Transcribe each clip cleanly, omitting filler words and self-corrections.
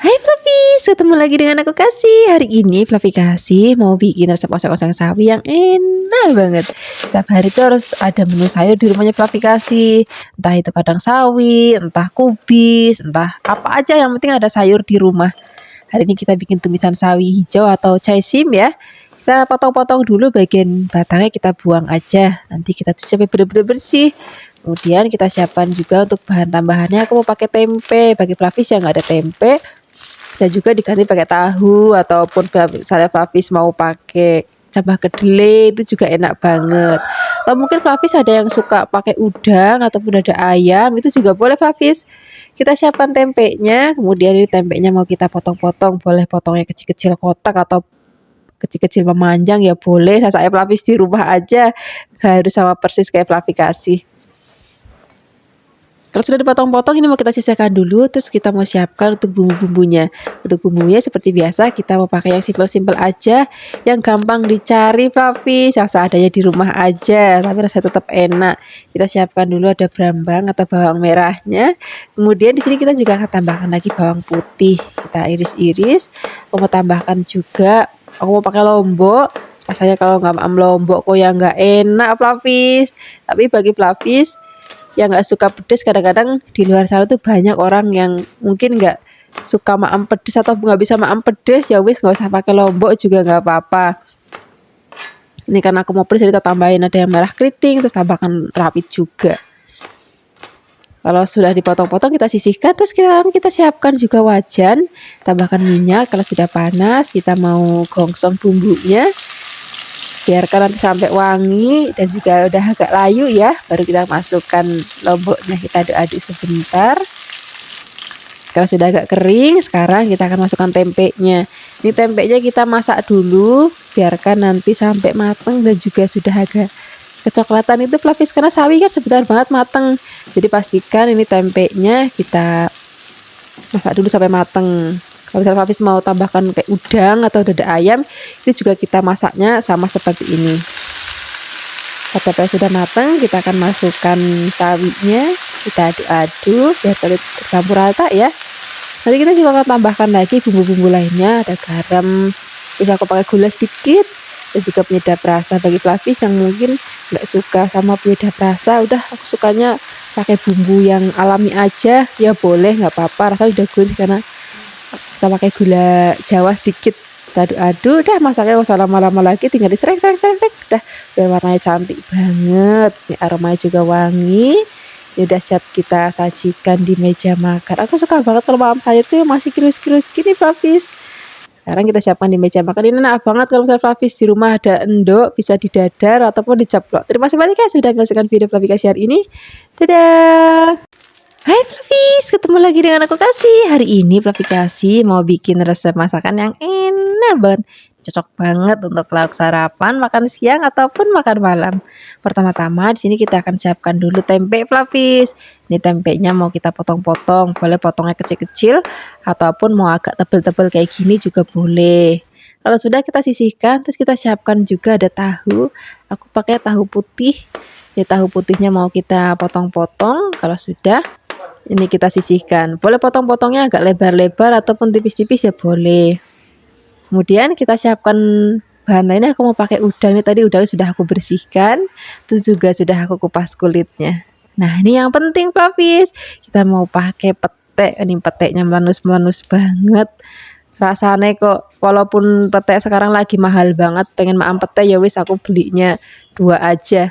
Hai Fluffy, ketemu lagi dengan aku Kasih. Hari ini Fluffy Kasih mau bikin resep oseng-oseng sawi yang enak banget. Setiap hari tuh harus ada menu sayur di rumahnya Fluffy Kasih. Entah itu kadang sawi, entah kubis, entah apa aja, yang penting ada sayur di rumah. Hari ini kita bikin tumisan sawi hijau atau chai sim ya. Kita potong-potong dulu, bagian batangnya kita buang aja. Nanti kita cuci sampai benar-benar bersih. Kemudian kita siapkan juga untuk bahan tambahannya. Aku mau pakai tempe. Bagi Fluffy yang nggak ada tempe, bisa juga diganti pakai tahu, ataupun misalnya Flavis mau pakai sambal kedelai itu juga enak banget. Atau mungkin Flavis ada yang suka pakai udang ataupun ada ayam, itu juga boleh Flavis. Kita siapkan tempenya, kemudian ini tempenya mau kita potong-potong, boleh potongnya kecil-kecil kotak atau kecil-kecil memanjang ya boleh. Saya Flavis di rumah aja, harus sama persis kayak Flavi kasih. Kalau sudah dipotong-potong, ini mau kita sisihkan dulu. Terus kita mau siapkan untuk bumbu-bumbunya. Untuk bumbunya seperti biasa kita mau pakai yang simpel-simpel aja, yang gampang dicari Fluffy, yang seadanya di rumah aja, tapi rasanya tetap enak. Kita siapkan dulu ada brambang atau bawang merahnya. Kemudian di sini kita juga akan tambahkan lagi bawang putih. Kita iris-iris. Aku mau tambahkan juga, aku mau pakai lombok. Rasanya kalau nggak am lombok kok yang nggak enak Fluffy. Tapi bagi Fluffy yang nggak suka pedes, kadang-kadang di luar sana tuh banyak orang yang mungkin nggak suka maam pedes atau nggak bisa maam pedes, ya wis nggak usah pakai lombok juga nggak apa-apa. Ini karena aku mau pedes, jadi kita tambahin ada yang merah keriting, terus tambahkan rawit juga. Kalau sudah dipotong-potong kita sisihkan, terus kita siapkan juga wajan, tambahkan minyak. Kalau sudah panas kita mau gongsong bumbunya, biarkan nanti sampai wangi dan juga udah agak layu ya, baru kita masukkan lomboknya, kita aduk-aduk sebentar. Kalau sudah agak kering, sekarang kita akan masukkan tempenya. Ini tempenya kita masak dulu, biarkan nanti sampai matang dan juga sudah agak kecoklatan itu Fluffy, karena sawi kan sebentar banget matang. Jadi pastikan ini tempenya kita masak dulu sampai matang. Kalau misalnya Fluffy mau tambahkan kayak udang atau dada ayam, itu juga kita masaknya sama seperti ini. Setelah sudah matang, kita akan masukkan sawinya, kita aduk-aduk biar tercampur rata ya. Nanti kita juga akan tambahkan lagi bumbu-bumbu lainnya, ada garam, bisa aku pakai gula sedikit, dan juga penyedap rasa. Bagi Fluffy yang mungkin nggak suka sama penyedap rasa, udah aku sukanya pakai bumbu yang alami aja, ya boleh, nggak apa-apa, rasanya udah gurih karena kita pakai gula Jawa sedikit. Kita aduk-aduk, udah masaknya nggak usah lama-lama lagi, tinggal disereng-sereng udah biar warnanya cantik banget. Ini aromanya juga wangi. Ini udah siap kita sajikan di meja makan. Aku suka banget kalau malam sayur tuh masih kirus-kirus gini Fluffy. Sekarang kita siapkan di meja makan. Ini enak banget kalau misalnya Fluffy di rumah ada endok, bisa didadar ataupun diceplok. Terima kasih banyak ya sudah menyaksikan video Fluffy Kasih hari ini. Dadah. Hai Fluffy, ketemu lagi dengan aku Kasih. Hari ini Fluffy Kasih mau bikin resep masakan yang enak banget. Cocok banget untuk lauk sarapan, makan siang ataupun makan malam. Pertama-tama di sini kita akan siapkan dulu tempe Fluffy. Ini tempenya mau kita potong-potong, boleh potongnya kecil-kecil ataupun mau agak tebel-tebel kayak gini juga boleh. Kalau sudah kita sisihkan, terus kita siapkan juga ada tahu. Aku pakai tahu putih. Ini tahu putihnya mau kita potong-potong. Kalau sudah, ini kita sisihkan. Boleh potong-potongnya agak lebar-lebar ataupun tipis-tipis ya boleh. Kemudian kita siapkan bahan lainnya. Aku mau pakai udang. Ini tadi udang sudah aku bersihkan, terus juga sudah aku kupas kulitnya. Nah ini yang penting Fluffy, kita mau pakai petek. Ini peteknya melanus-melanus banget. Rasanya kok, walaupun petek sekarang lagi mahal banget, pengen maam petek ya wis aku belinya 2 aja.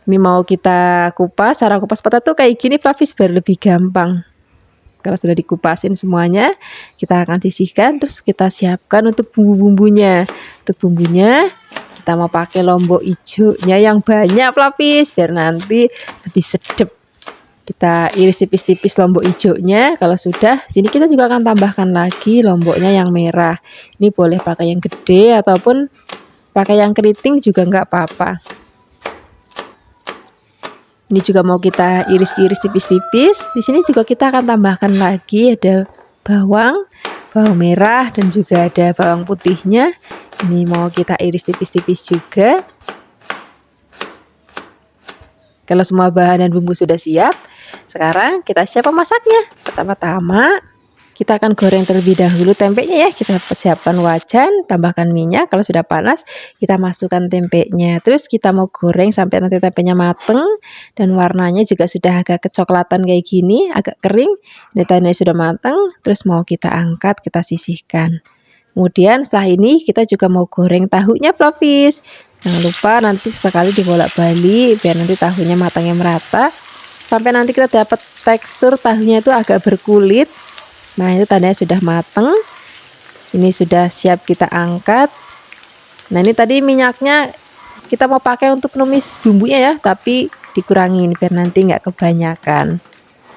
Ini mau kita kupas. Cara kupas petai tuh kayak gini Fluffy, biar lebih gampang. Kalau sudah dikupasin semuanya, kita akan sisihkan, terus kita siapkan untuk bumbu-bumbunya. Untuk bumbunya kita mau pakai lombok hijaunya yang banyak Fluffy, biar nanti lebih sedap. Kita iris tipis-tipis lombok hijaunya. Kalau sudah, sini kita juga akan tambahkan lagi lomboknya yang merah. Ini boleh pakai yang gede ataupun pakai yang keriting juga nggak apa-apa. Ini juga mau kita iris-iris tipis-tipis. Di sini juga kita akan tambahkan lagi ada bawang merah dan juga ada bawang putihnya. Ini mau kita iris tipis-tipis juga. Kalau semua bahan dan bumbu sudah siap, sekarang kita siap memasaknya. Pertama-tama Kita akan goreng terlebih dahulu tempenya ya. Kita persiapkan wajan, tambahkan minyak. Kalau sudah panas, kita masukkan tempenya. Terus kita mau goreng sampai nanti tempenya mateng dan warnanya juga sudah agak kecoklatan kayak gini, agak kering. Ini tandanya sudah mateng. Terus mau kita angkat, kita sisihkan. Kemudian setelah ini kita juga mau goreng tahunya, Flavis. Jangan lupa nanti sekali dibolak-balik biar nanti tahunya matangnya merata. Sampai nanti kita dapat tekstur tahunya itu agak berkulit. Nah, itu tandanya sudah mateng. Ini sudah siap kita angkat. Nah, ini tadi minyaknya kita mau pakai untuk numis bumbunya ya, tapi dikurangin biar nanti nggak kebanyakan.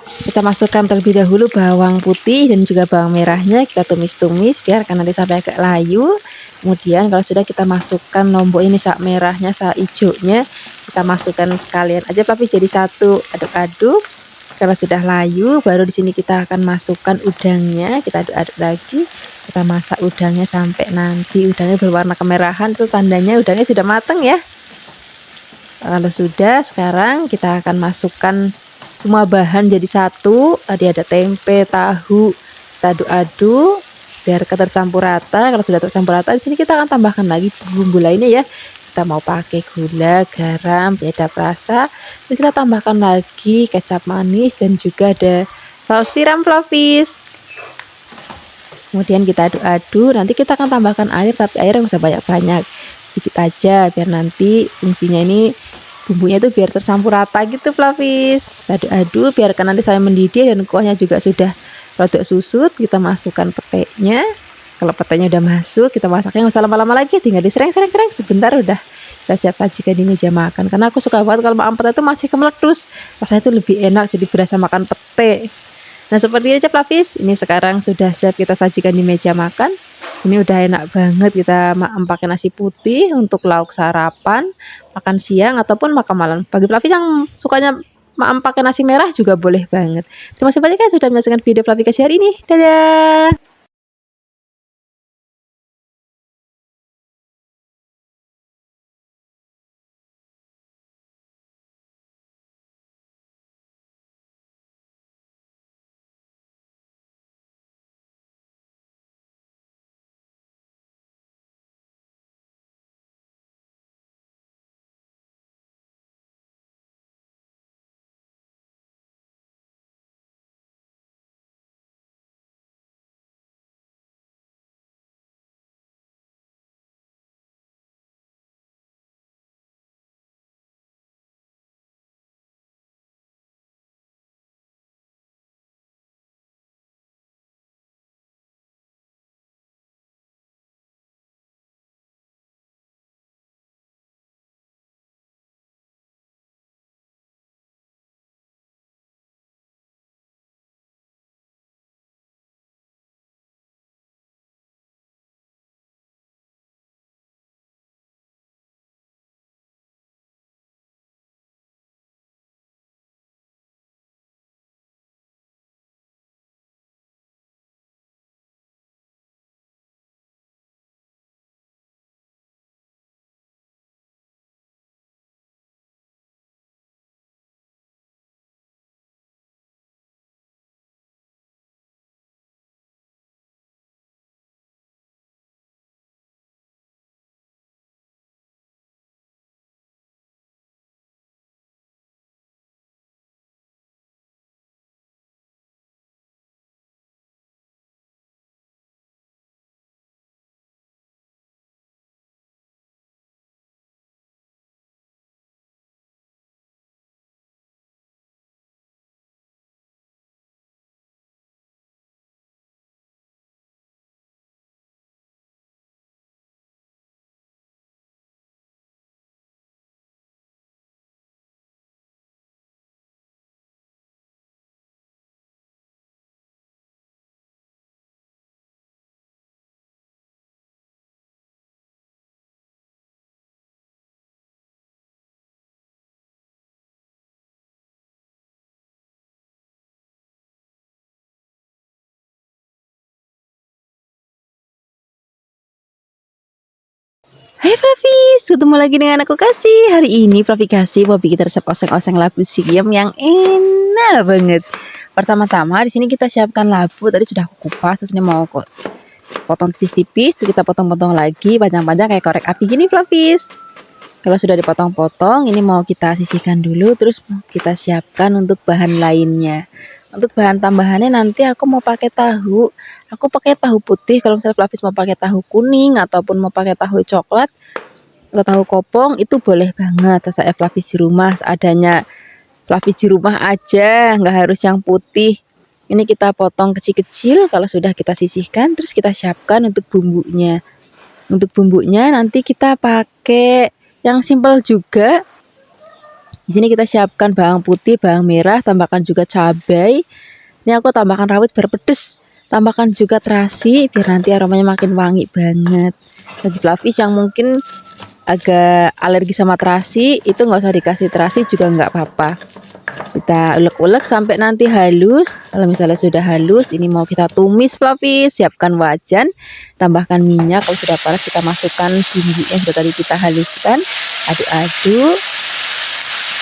Kita masukkan terlebih dahulu bawang putih dan juga bawang merahnya, kita tumis-tumis biar kan nanti sampai agak layu. Kemudian kalau sudah kita masukkan lombok ini, sak merahnya, sak hijaunya, kita masukkan sekalian aja tapi jadi satu, aduk-aduk. Kalau sudah layu, baru di sini kita akan masukkan udangnya, kita aduk-aduk lagi. Kita masak udangnya sampai nanti udangnya berwarna kemerahan, itu tandanya udangnya sudah matang ya. Kalau sudah, sekarang kita akan masukkan semua bahan jadi satu. Tadi ada tempe, tahu, kita aduk-aduk biar tercampur rata. Kalau sudah tercampur rata, di sini kita akan tambahkan lagi bumbu lainnya ya. Kita mau pakai gula, garam, penyedap rasa. Terus kita tambahkan lagi kecap manis dan juga ada saus tiram, Flavis. Kemudian kita aduk-aduk. Nanti kita akan tambahkan air, tapi air yang bisa banyak-banyak, sedikit aja biar nanti fungsinya ini bumbunya itu biar tercampur rata gitu, Flavis. Aduk-aduk biarkan nanti sampai mendidih dan kuahnya juga sudah rada susut. Kita masukkan petenya. Kalau petenya udah masuk, kita masaknya nggak usah lama-lama lagi, tinggal disereng-sereng sebentar udah kita siap sajikan di meja makan. Karena aku suka banget kalau makan pete itu masih kemeletus, rasanya itu lebih enak, jadi berasa makan pete. Nah, seperti ini aja, Flavis. Ini sekarang sudah siap kita sajikan di meja makan. Ini udah enak banget, kita pakai nasi putih untuk lauk sarapan, makan siang ataupun makan malam. Bagi Flavis yang sukanya pakai nasi merah juga boleh banget. Terima kasih banyak ya sudah menyaksikan video Flavis hari ini. Dadah. Hai Flavis, ketemu lagi dengan aku Kasih. Hari ini Flavis Kasih mau bikin resep oseng-oseng labu siam yang enak banget. Pertama-tama di sini kita siapkan labu, tadi sudah aku kupas, terus ini mau kok potong tipis-tipis, terus kita potong-potong lagi panjang-panjang kayak korek api gini Flavis. Kalau sudah dipotong-potong, ini mau kita sisihkan dulu, terus kita siapkan untuk bahan lainnya. Untuk bahan tambahannya nanti aku mau pakai tahu. Aku pakai tahu putih, kalau misalnya Flavis mau pakai tahu kuning ataupun mau pakai tahu coklat atau tahu kopong itu boleh banget. Saya Flavis di rumah seadanya. Flavis di rumah aja, nggak harus yang putih. Ini kita potong kecil-kecil, kalau sudah kita sisihkan, terus kita siapkan untuk bumbunya. Untuk bumbunya nanti kita pakai yang simpel juga. Di sini kita siapkan bawang putih, bawang merah, tambahkan juga cabai. Ini aku tambahkan rawit biar pedes. Tambahkan juga terasi biar nanti aromanya makin wangi banget. Bagi Flavis yang mungkin agak alergi sama terasi, itu nggak usah dikasih terasi juga nggak apa-apa. Kita ulek-ulek sampai nanti halus. Kalau misalnya sudah halus, ini mau kita tumis Flavis. Siapkan wajan, tambahkan minyak. Kalau sudah panas kita masukkan bumbu yang sudah tadi kita haluskan. Aduk-aduk,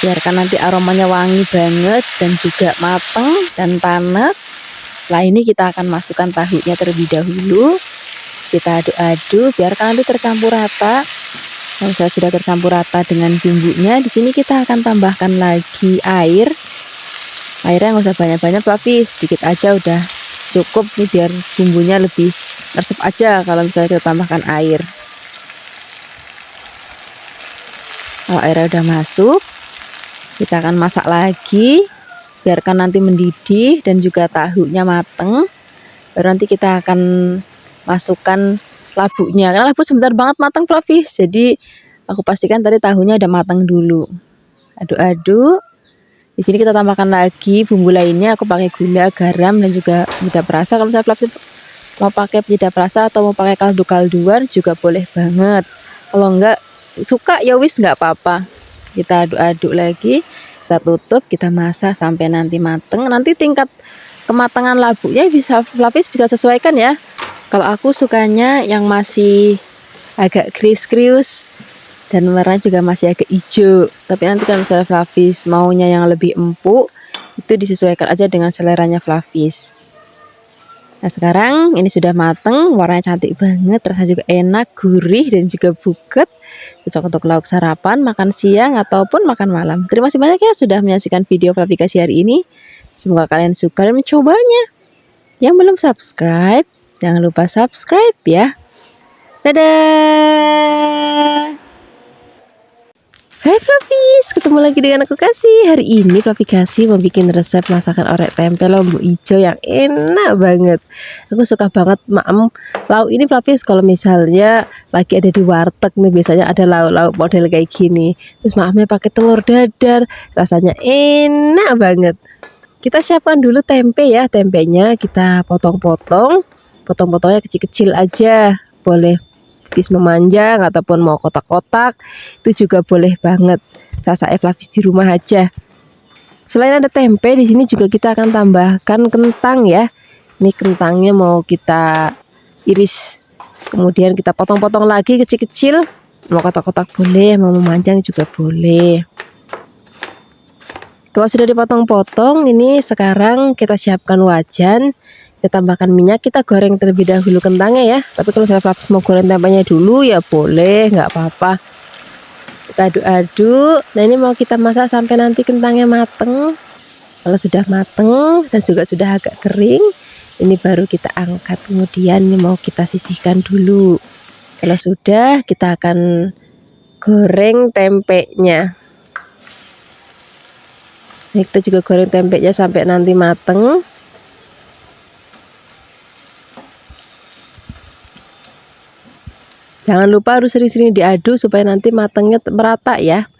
biarkan nanti aromanya wangi banget dan juga matang dan panas. Setelah ini kita akan masukkan tahunya terlebih dahulu. Kita aduk-aduk, biarkan nanti tercampur rata. Kalau sudah tercampur rata dengan bumbunya, di sini kita akan tambahkan lagi air. Airnya nggak usah banyak-banyak Flavis, sedikit aja udah cukup nih biar bumbunya lebih meresap aja kalau misalnya kita tambahkan air. Kalau airnya udah masuk, kita akan masak lagi, biarkan nanti mendidih dan juga tahunya mateng. Baru nanti kita akan masukkan labunya, karena labu sebentar banget matang Flavis, jadi aku pastikan tadi tahunya udah matang dulu. Aduk-aduk. Di sini kita tambahkan lagi bumbu lainnya, aku pakai gula, garam dan juga penyedap rasa. Kalau misalnya Flavis mau pakai penyedap rasa atau mau pakai kaldu-kalduan juga boleh banget. Kalau enggak suka ya wis nggak apa-apa. Kita aduk-aduk lagi, kita tutup, kita masak sampai nanti mateng. Nanti tingkat kematangan labunya bisa Flavis bisa sesuaikan ya. Kalau aku sukanya yang masih agak krius-krius dan warnanya juga masih agak hijau. Tapi nanti kalau misalnya Flavis maunya yang lebih empuk, itu disesuaikan aja dengan seleranya Flavis. Nah sekarang ini sudah mateng, warnanya cantik banget, rasanya juga enak, gurih dan juga buket. Cocok untuk lauk sarapan, makan siang ataupun makan malam. Terima kasih banyak ya sudah menyaksikan video Flavikasi hari ini. Semoga kalian suka dan mencobanya. Yang belum subscribe, jangan lupa subscribe ya. Dadah. Hai Flavis, ketemu lagi dengan aku Kasih. Hari ini Flavikasi mau bikin resep masakan orek tempe lombok hijau yang enak banget. Aku suka banget maem lauk ini Flavis. Kalau misalnya lagi ada di warteg nih, biasanya ada lauk-lauk model kayak gini. Terus maemnya pakai telur dadar, rasanya enak banget. Kita siapkan dulu tempe ya. Tempenya kita potong-potong. Potong-potongnya kecil-kecil aja. Boleh tipis memanjang ataupun mau kotak-kotak itu juga boleh banget. Saya Flavis di rumah aja. Selain ada tempe, di sini juga kita akan tambahkan kentang ya. Ini kentangnya mau kita iris, kemudian kita potong-potong lagi kecil-kecil. Mau kotak-kotak boleh, mau memanjang juga boleh. Kalau sudah dipotong-potong, ini sekarang kita siapkan wajan. Kita tambahkan minyak, kita goreng terlebih dahulu kentangnya ya. Tapi kalau saya Flavis mau goreng tempenya dulu ya boleh, nggak apa-apa. Kita aduk-aduk. Nah ini mau kita masak sampai nanti kentangnya mateng. Kalau sudah mateng dan juga sudah agak kering, ini baru kita angkat. Kemudian ini mau kita sisihkan dulu. Kalau sudah, kita akan goreng tempenya. Ini kita juga goreng tempenya sampai nanti mateng. Jangan lupa harus sering-sering diaduk supaya nanti matangnya merata ya.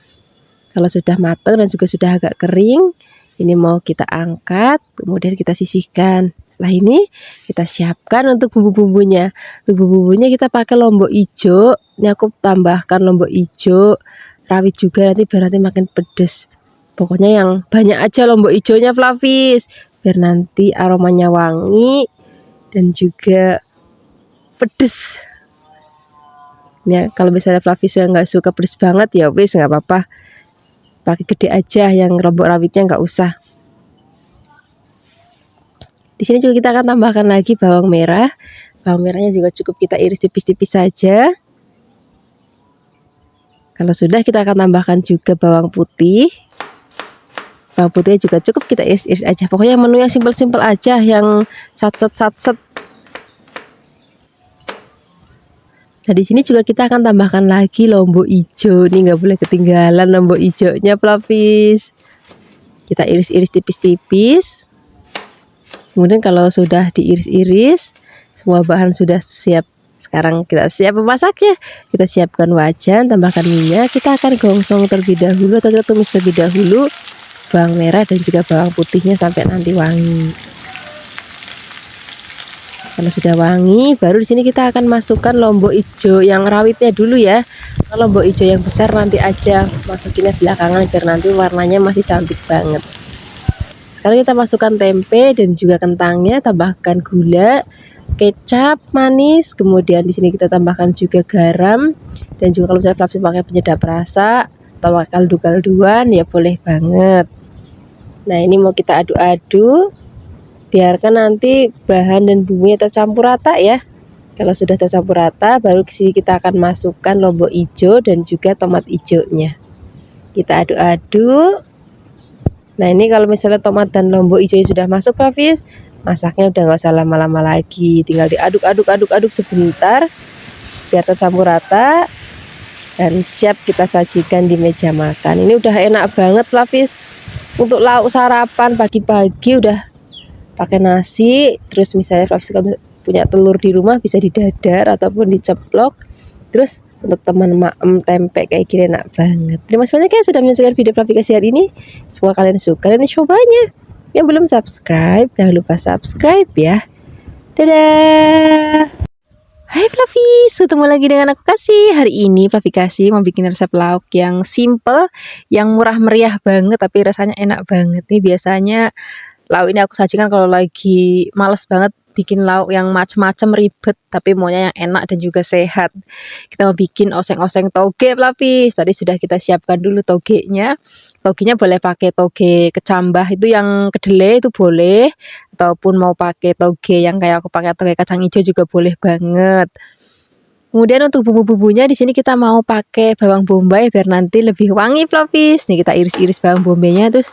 Kalau sudah matang dan juga sudah agak kering, ini mau kita angkat, kemudian kita sisihkan. Setelah ini kita siapkan untuk bumbu-bumbunya. Untuk bumbu-bumbunya kita pakai lombok hijau. Ini aku tambahkan lombok hijau, rawit juga nanti biar nanti makin pedes. Pokoknya yang banyak aja lombok hijaunya Flavis, biar nanti aromanya wangi dan juga pedes. Ya, kalau misalnya Flavis nggak suka pedes banget ya wis nggak apa-apa, pakai gede aja, yang lombok rawitnya nggak usah. Di sini juga kita akan tambahkan lagi bawang merah. Bawang merahnya juga cukup kita iris tipis-tipis saja. Kalau sudah, kita akan tambahkan juga bawang putih. Bawang putihnya juga cukup kita iris-iris aja. Pokoknya menu yang simpel-simpel aja, yang satset. Nah, di sini juga kita akan tambahkan lagi lombok hijau. Nih nggak boleh ketinggalan lombok hijaunya, pelapis. Kita iris-iris tipis-tipis. Kemudian kalau sudah diiris-iris, semua bahan sudah siap. Sekarang kita siap memasaknya. Kita siapkan wajan, tambahkan minyak. Kita akan gongsong terlebih dahulu atau kita tumis terlebih dahulu bawang merah dan juga bawang putihnya sampai nanti wangi. Kalau sudah wangi, baru di sini kita akan masukkan lombok hijau yang rawitnya dulu ya. Kalau lombok hijau yang besar nanti aja, masukinnya belakangan biar nanti warnanya masih cantik banget. Sekarang kita masukkan tempe dan juga kentangnya, tambahkan gula, kecap manis, kemudian di sini kita tambahkan juga garam, dan juga kalau misalnya Flapsy pakai penyedap rasa atau kaldu-kalduan ya boleh banget. Nah, ini mau kita aduk-aduk, biarkan nanti bahan dan bumbunya tercampur rata ya. Kalau sudah tercampur rata, baru ke sini kita akan masukkan lombok hijau dan juga tomat hijaunya. Kita aduk-aduk. Nah, ini kalau misalnya tomat dan lombok hijau sudah masuk, Flapsy, masaknya udah nggak usah lama-lama lagi, tinggal diaduk-aduk sebentar biar tercampur rata dan siap kita sajikan di meja makan. Ini udah enak banget, Flapsy, untuk lauk sarapan pagi-pagi. Udah pakai nasi, terus misalnya Flapsy kalau punya telur di rumah bisa didadar ataupun diceplok, terus untuk teman maem tempe kayak gini enak banget. Terima kasih banyak ya sudah menyaksikan video Flapsy hari ini. Semoga kalian suka dan cobanya. Yang belum subscribe, jangan lupa subscribe ya. Dadah. Hai Fluffy, ketemu lagi dengan aku Kasih. Hari ini Fluffy Kasih mau bikin resep lauk yang simple, yang murah meriah banget, tapi rasanya enak banget nih. Biasanya lauk ini aku sajikan kalau lagi males banget bikin lauk yang macem-macem ribet, tapi maunya yang enak dan juga sehat. Kita mau bikin oseng-oseng toge, Fluffy. Tadi sudah kita siapkan dulu togenya. Togenya boleh pakai toge kecambah itu yang kedelai itu boleh, ataupun mau pakai toge yang kayak aku pakai toge kacang hijau juga boleh banget. Kemudian untuk bumbu-bumbunya di sini kita mau pakai bawang bombay biar nanti lebih wangi, Fluffy. Nih kita iris-iris bawang bombaynya, terus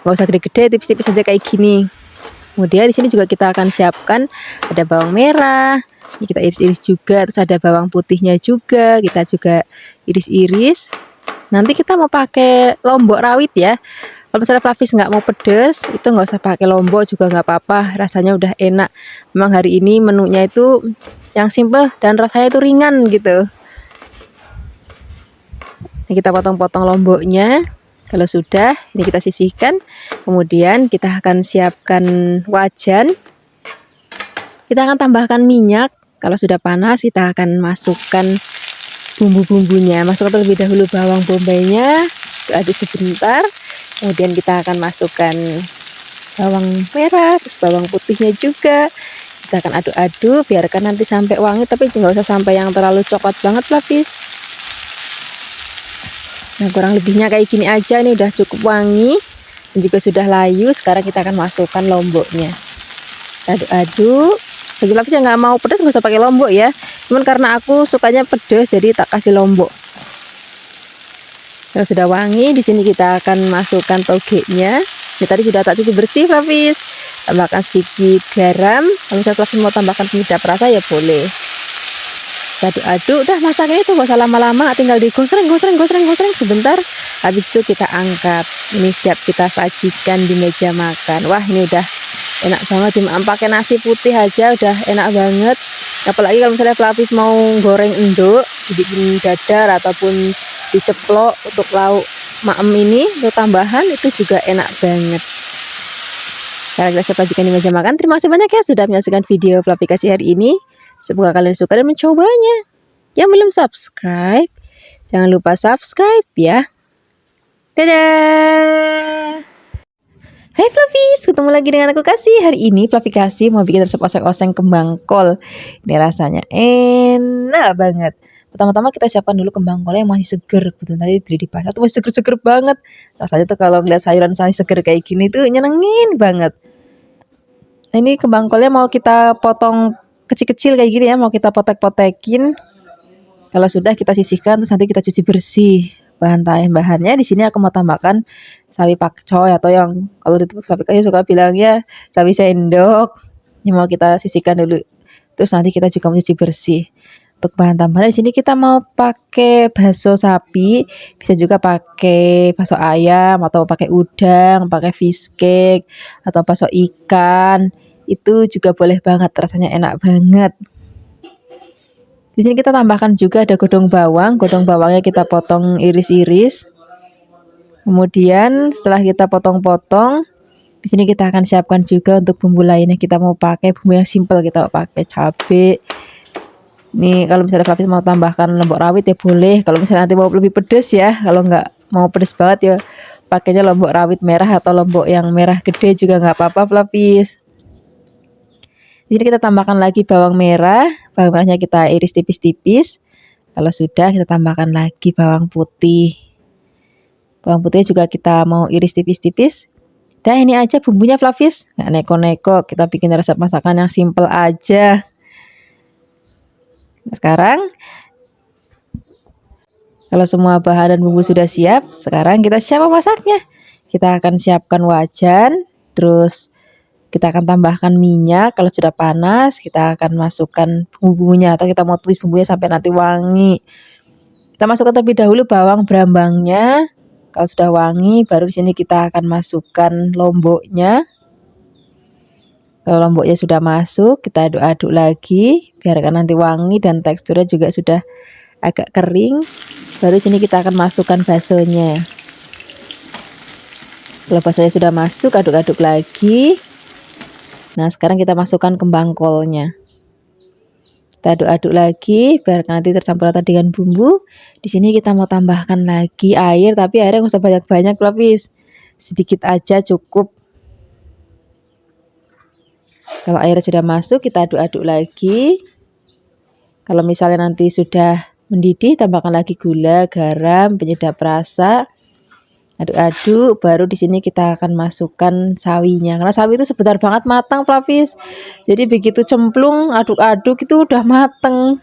nggak usah gede-gede, tipis-tipis aja kayak gini. Kemudian di sini juga kita akan siapkan ada bawang merah, ini kita iris-iris juga, terus ada bawang putihnya juga, kita juga iris-iris. Nanti kita mau pakai lombok rawit ya. Kalau misalnya Fluffy nggak mau pedes, itu nggak usah pakai lombok juga nggak apa-apa, rasanya udah enak. Memang hari ini menunya itu yang simple dan rasanya itu ringan gitu. Nah, kita potong-potong lomboknya. Kalau sudah, ini kita sisihkan. Kemudian kita akan siapkan wajan. Kita akan tambahkan minyak. Kalau sudah panas, kita akan masukkan bumbu-bumbunya. Masukkan terlebih dahulu bawang bombaynya, aduk sebentar. Kemudian kita akan masukkan bawang merah, terus bawang putihnya juga. Kita akan aduk-aduk, biarkan nanti sampai wangi, tapi nggak usah sampai yang terlalu coklat banget, Fluffy. Nah, kurang lebihnya kayak gini aja, ini udah cukup wangi dan juga sudah layu. Sekarang kita akan masukkan lomboknya. Aduk-aduk. Bagi Fluffy yang nggak mau pedas nggak usah pakai lombok ya. Cuman karena aku sukanya pedas jadi tak kasih lombok. Kalau sudah wangi, di sini kita akan masukkan togenya. Ini tadi sudah tak cuci bersih, Fluffy. Tambahkan sedikit garam. Kalau misalnya Fluffy mau tambahkan penyedap rasa ya boleh. Aduk-aduk, udah masaknya itu gak usah lama-lama, tinggal digosreng sebentar. Habis itu kita angkat. Ini siap kita sajikan di meja makan. Wah, ini udah enak banget, pakai nasi putih aja udah enak banget. Apalagi kalau misalnya Fluffy mau goreng endok, dibikin dadar ataupun diceplok untuk lauk maem ini, untuk tambahan itu juga enak banget. Sekarang kita sajikan di meja makan. Terima kasih banyak ya sudah menyaksikan video Fluffy Kasih hari ini. Semoga kalian suka dan mencobanya. Yang belum subscribe, jangan lupa subscribe ya. Dadah. Hai Fluffy, ketemu lagi dengan aku Kasih. Hari ini Fluffy Kasih mau bikin resep oseng-oseng kembang kol. Ini rasanya enak banget. Pertama-tama kita siapkan dulu kembang kolnya yang masih seger. Betul, tadi beli di pasar tuh masih seger-seger banget. Rasanya tuh kalau ngeliat sayuran sayur seger kayak gini tuh nyenengin banget. Nah, ini kembang kolnya mau kita potong kecil-kecil kayak gini ya, mau kita potek-potekin. Kalau sudah kita sisihkan terus nanti kita cuci bersih. Bahannya di sini aku mau tambahkan sawi pakcoy atau yang kalau di tempat Flapika suka bilangnya sawi sendok. Ini mau kita sisihkan dulu. Terus nanti kita juga mencuci bersih. Untuk bahan tambahan di sini kita mau pakai bakso sapi, bisa juga pakai bakso ayam atau pakai udang, pakai fish cake atau bakso ikan. Itu juga boleh banget, rasanya enak banget. Di sini kita tambahkan juga ada godong bawang. Godong bawangnya kita potong iris-iris. Kemudian setelah kita potong-potong, di sini kita akan siapkan juga untuk bumbu lainnya. Kita mau pakai bumbu yang simple, kita mau pakai cabai. Nih kalau misalnya Flavis mau tambahkan lombok rawit ya boleh. Kalau misalnya nanti mau lebih pedes ya, kalau nggak mau pedes banget ya pakainya lombok rawit merah atau lombok yang merah gede juga nggak apa-apa Flavis. Di sini kita tambahkan lagi bawang merah. Bawang merahnya kita iris tipis-tipis. Kalau sudah kita tambahkan lagi bawang putih. Bawang putih juga kita mau iris tipis-tipis. Dan ini aja bumbunya Flavis, nggak neko-neko. Kita bikin resep masakan yang simple aja. Nah, sekarang kalau semua bahan dan bumbu sudah siap, sekarang kita siap memasaknya. Kita akan siapkan wajan, terus kita akan tambahkan minyak. Kalau sudah panas, kita akan masukkan bumbunya atau kita mau tumis bumbunya sampai nanti wangi. Kita masukkan terlebih dahulu bawang berambangnya. Kalau sudah wangi, baru di sini kita akan masukkan lomboknya. Kalau lomboknya sudah masuk, kita aduk-aduk lagi, biarkan nanti wangi dan teksturnya juga sudah agak kering. Baru di sini kita akan masukkan baksonya. Kalau baksonya sudah masuk, aduk-aduk lagi. Nah, sekarang kita masukkan kembang kolnya. Kita aduk-aduk lagi, biarkan nanti tercampur rata dengan bumbu. Di sini kita mau tambahkan lagi air, tapi airnya nggak usah banyak-banyak, Flavis. Sedikit aja cukup. Kalau airnya sudah masuk, kita aduk-aduk lagi. Kalau misalnya nanti sudah mendidih, tambahkan lagi gula, garam, penyedap rasa. Aduk-aduk, baru di sini kita akan masukkan sawinya. Karena sawi itu sebentar banget matang, Flavis. Jadi begitu cemplung, aduk-aduk itu udah mateng.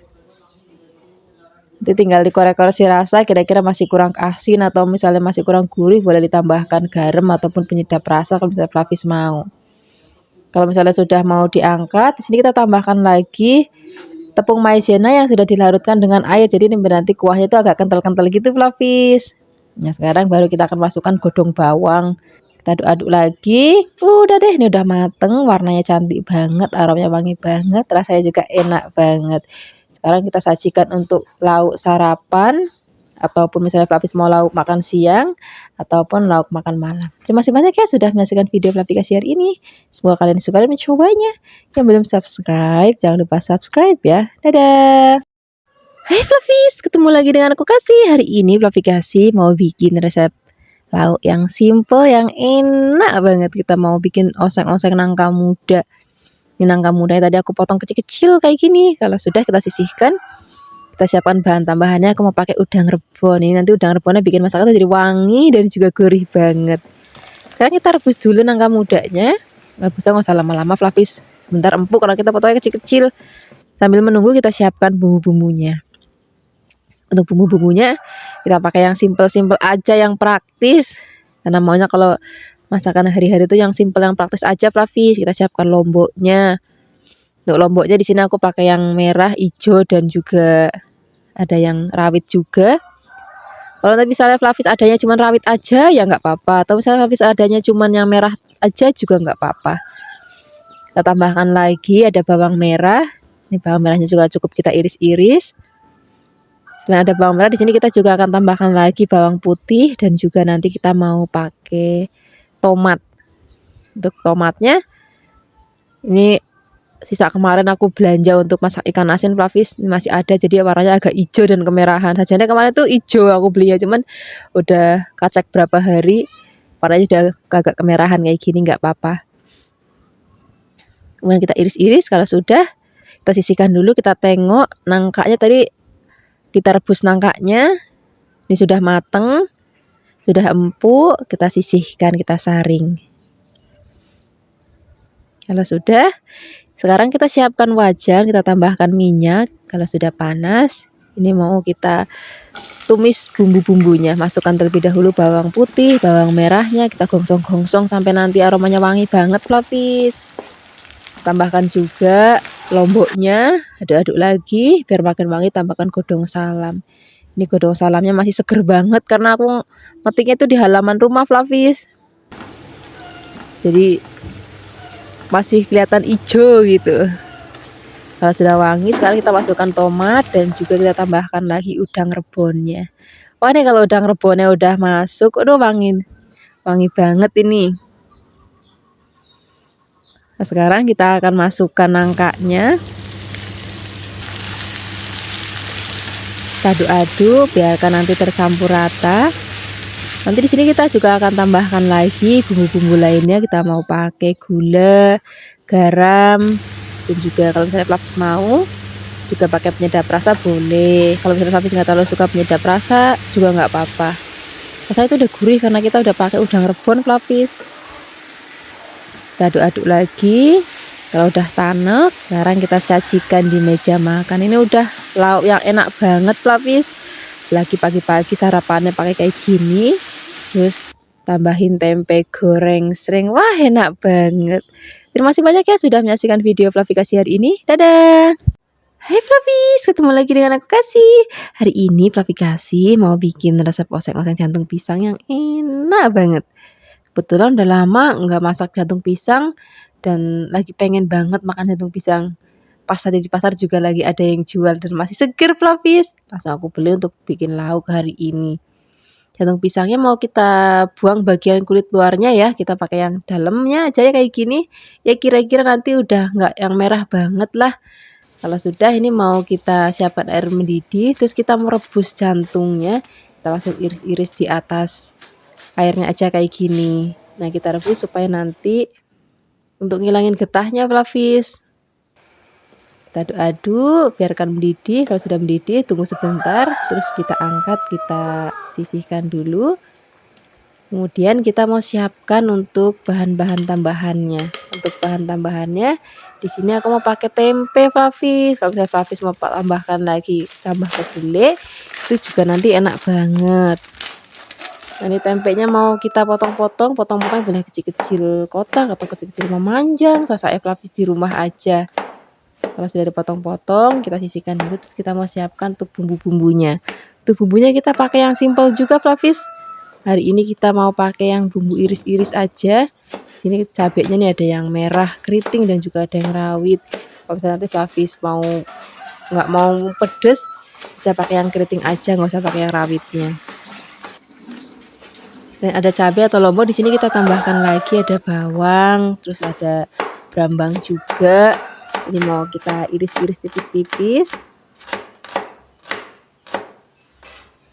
Nanti tinggal dikorek-koreksi rasa, kira-kira masih kurang asin atau misalnya masih kurang gurih, boleh ditambahkan garam ataupun penyedap rasa kalau misalnya Flavis mau. Kalau misalnya sudah mau diangkat, di sini kita tambahkan lagi tepung maizena yang sudah dilarutkan dengan air. Jadi ini nanti kuahnya itu agak kental-kental gitu, Flavis. Nah, sekarang baru kita akan masukkan godong bawang. Kita aduk-aduk lagi. Udah deh, ini udah mateng, warnanya cantik banget, aromanya wangi banget, rasanya juga enak banget. Sekarang kita sajikan untuk lauk sarapan ataupun misalnya Flavis mau lauk makan siang ataupun lauk makan malam. Terima kasih banyak ya sudah menyaksikan video Flavikasi hari ini. Semoga kalian suka dan mencobanya. Yang belum subscribe, jangan lupa subscribe ya. Dadah. Hai Flavis, ketemu lagi dengan aku Kasih. Hari ini Flavikasi mau bikin resep lauk yang simple, yang enak banget. Kita mau bikin oseng-oseng nangka muda. Ini nangka muda yang tadi aku potong kecil-kecil kayak gini. Kalau sudah kita sisihkan. Kita siapkan bahan tambahannya. Aku mau pakai udang rebon. Ini nanti udang rebonnya bikin masakan jadi wangi dan juga gurih banget. Sekarang kita rebus dulu nangka mudanya. Rebusnya nggak usah lama-lama Flavis. Sebentar empuk karena kita potongnya kecil-kecil. Sambil menunggu kita siapkan bumbu-bumbunya. Untuk bumbu-bumbunya kita pakai yang simple-simple aja, yang praktis. Karena maunya kalau masakan hari-hari itu yang simple, yang praktis aja Flavis. Kita siapkan lomboknya. Untuk lomboknya di sini aku pakai yang merah, hijau dan juga ada yang rawit juga. Kalau nanti misalnya Flavis adanya cuma rawit aja ya nggak apa-apa. Atau misalnya Flavis adanya cuma yang merah aja juga nggak apa-apa. Kita tambahkan lagi ada bawang merah. Ini bawang merahnya juga cukup kita iris-iris. Selain ada bawang merah, di sini kita juga akan tambahkan lagi bawang putih dan juga nanti kita mau pakai tomat. Untuk tomatnya, ini sisa kemarin aku belanja untuk masak ikan asin Flavis, ini masih ada, jadi warnanya agak hijau dan kemerahan. Sajanya kemarin tuh hijau aku belinya, cuman udah kacak berapa hari, warnanya udah agak kemerahan kayak gini, nggak apa-apa. Kemudian kita iris-iris. Kalau sudah, kita sisihkan dulu. Kita tengok nangkanya tadi. Kita rebus nangkanya, ini sudah mateng, sudah empuk, kita sisihkan, kita saring. Kalau sudah, sekarang kita siapkan wajan, kita tambahkan minyak. Kalau sudah panas, ini mau kita tumis bumbu-bumbunya. Masukkan terlebih dahulu bawang putih, bawang merahnya, kita gongsong-gongsong sampai nanti aromanya wangi banget, Flopis. Tambahkan juga lomboknya, aduk-aduk lagi biar makin wangi. Tambahkan godong salam. Ini godong salamnya masih seger banget karena aku metiknya itu di halaman rumah, Flopis. Jadi masih kelihatan hijau gitu. Kalau sudah wangi, sekarang kita masukkan tomat dan juga kita tambahkan lagi udang rebonnya. Wah, ini kalau udang rebonnya udah masuk, udah wangi banget ini. Nah, sekarang kita akan masukkan nangkanya. Kita aduk-aduk, biarkan nanti tercampur rata. Nanti di sini kita juga akan tambahkan lagi bumbu-bumbu lainnya. Kita mau pakai gula, garam, dan juga kalau misalnya Flopis mau juga pakai penyedap rasa boleh. Kalau misalnya Flopis nggak terlalu suka penyedap rasa juga nggak apa-apa. Rasanya itu udah gurih karena kita udah pakai udang rebon, Flopis. Kita aduk-aduk lagi. Kalau udah tanek, sekarang kita sajikan di meja makan. Ini udah lauk yang enak banget, Flopis. Lagi pagi-pagi sarapannya pakai kayak gini, terus tambahin tempe goreng sering. Wah, enak banget. Terima kasih banyak ya sudah menyaksikan video Fluffy Kasih hari ini. Dadah. Hai Flopis, ketemu lagi dengan aku Kasih. Hari ini Fluffy Kasih mau bikin resep oseng-oseng jantung pisang yang enak banget. Kebetulan udah lama nggak masak jantung pisang dan lagi pengen banget makan jantung pisang. Pas tadi di pasar juga lagi ada yang jual dan masih seger, Flopis. Langsung aku beli untuk bikin lauk hari ini. Jantung pisangnya mau kita buang bagian kulit luarnya ya. Kita pakai yang dalamnya aja ya kayak gini. Ya kira-kira nanti udah nggak yang merah banget lah. Kalau sudah ini mau kita siapkan air mendidih. Terus kita merebus jantungnya. Kita langsung iris-iris di atas airnya aja kayak gini. Nah kita rebus supaya nanti untuk ngilangin getahnya, Flopis. Kita aduk-aduk, biarkan mendidih. Kalau sudah mendidih, tunggu sebentar. Terus kita angkat, kita sisihkan dulu. Kemudian kita mau siapkan untuk bahan-bahan tambahannya. Untuk bahan tambahannya, di sini aku mau pakai tempe, Flopis. Kalau misalnya Flopis mau tambahkan lagi tambah kedelai, itu juga nanti enak banget. Nah, ini tempenya mau kita potong-potong boleh kecil-kecil kotak atau kecil-kecil memanjang. Sasa Flopis di rumah aja. Kalau sudah dipotong-potong, kita sisihkan dulu. Terus kita mau siapkan untuk bumbu-bumbunya. Untuk bumbunya kita pakai yang simple juga, Flopis. Hari ini kita mau pakai yang bumbu iris-iris aja. Sini cabenya nih ada yang merah keriting dan juga ada yang rawit. Kalau misalnya nanti Flopis nggak mau pedes, bisa pakai yang keriting aja, nggak usah pakai yang rawitnya. Dan ada cabai atau lombok di sini kita tambahkan lagi, ada bawang, terus ada brambang juga. Ini mau kita iris-iris tipis-tipis.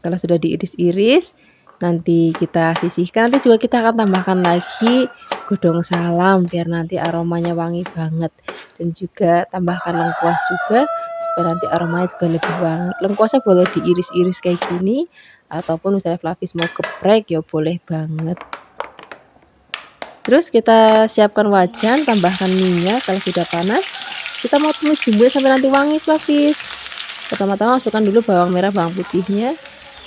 Kalau sudah diiris-iris, nanti kita sisihkan. Nanti juga kita akan tambahkan lagi godong salam biar nanti aromanya wangi banget. Dan juga tambahkan lengkuas juga supaya nanti aromanya juga lebih wangi. Lengkuasnya boleh diiris-iris kayak gini, ataupun misalnya Flopis mau geprek ya boleh banget. Terus kita siapkan wajan, tambahkan minyak. Kalau sudah panas, kita mau tumis bumbunya sampai nanti wangi, Flopis. Pertama-tama masukkan dulu bawang merah, bawang putihnya,